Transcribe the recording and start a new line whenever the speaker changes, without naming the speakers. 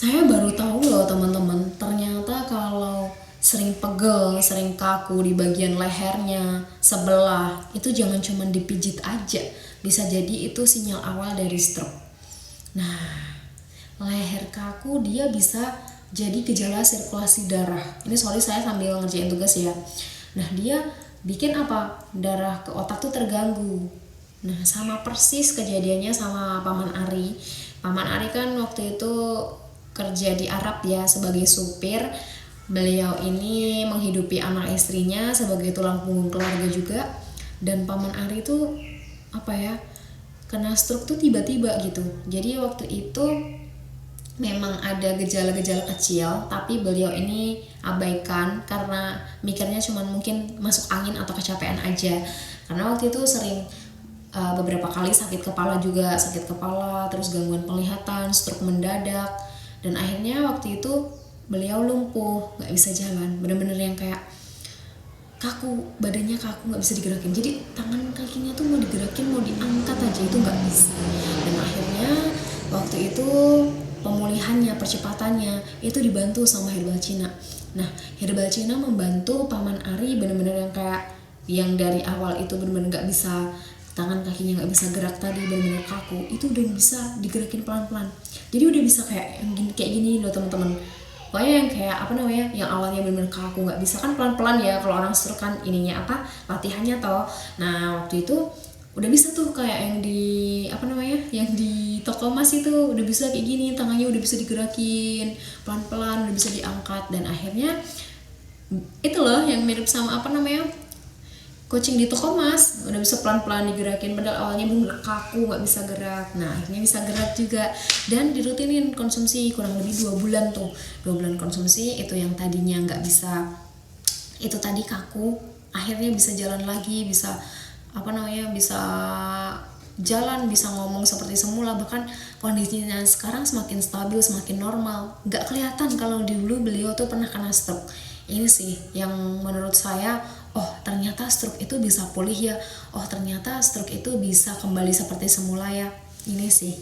Saya baru tahu loh teman-teman, ternyata kalau sering pegel, sering kaku di bagian lehernya sebelah, itu jangan cuma dipijit aja, bisa jadi itu sinyal awal dari stroke. Nah, leher kaku dia bisa jadi gejala sirkulasi darah. Ini sorry saya sambil ngerjain tugas ya. Nah, dia bikin apa? Darah ke otak tuh terganggu. Nah, sama persis kejadiannya sama Paman Ari. Paman Ari kan waktu itu kerja di Arab ya sebagai supir. Beliau ini menghidupi anak istrinya sebagai tulang punggung keluarga juga. Dan Paman Ari tuh apa ya, kena stroke tuh tiba-tiba gitu. Jadi waktu itu memang ada gejala-gejala kecil, tapi beliau ini abaikan karena mikirnya cuma mungkin masuk angin atau kecapean aja. Karena waktu itu sering beberapa kali sakit kepala juga, sakit kepala, terus gangguan penglihatan, stroke mendadak, dan akhirnya waktu itu beliau lumpuh, nggak bisa jalan, bener-bener yang kayak kaku, badannya kaku, nggak bisa digerakin. Jadi tangan kakinya tuh mau digerakin, mau diangkat aja itu nggak bisa. Dan akhirnya waktu itu pemulihannya, percepatannya itu dibantu sama herbal Cina. Nah, herbal Cina membantu Paman Ari bener-bener yang kayak yang dari awal itu bener-bener nggak bisa, tangan kakinya nggak bisa gerak tadi, bener-bener kaku, itu udah bisa digerakin pelan-pelan. Jadi udah bisa kayak gini loh teman-teman. Pokoknya yang kayak apa namanya, yang awalnya bener-bener kaku nggak bisa kan pelan-pelan ya, kalau orang stroke kan ininya apa, latihannya toh. Nah waktu itu udah bisa tuh kayak yang di apa namanya, yang di toko emas itu udah bisa kayak gini, tangannya udah bisa digerakin pelan-pelan, udah bisa diangkat. Dan akhirnya itu loh yang mirip sama apa namanya, coaching di toko emas, udah bisa pelan-pelan digerakin, padahal awalnya bener kaku nggak bisa gerak. Nah akhirnya bisa gerak juga, dan dirutinin konsumsi kurang lebih 2 bulan tuh, 2 bulan konsumsi. Itu yang tadinya nggak bisa, itu tadi kaku, akhirnya bisa jalan lagi, bisa apa namanya, bisa jalan, bisa ngomong seperti semula, bahkan kondisinya sekarang semakin stabil, semakin normal. Nggak kelihatan kalau dulu beliau tuh pernah kena stroke. Ini sih yang menurut saya, oh ternyata stroke itu bisa pulih ya, oh ternyata stroke itu bisa kembali seperti semula ya. Ini sih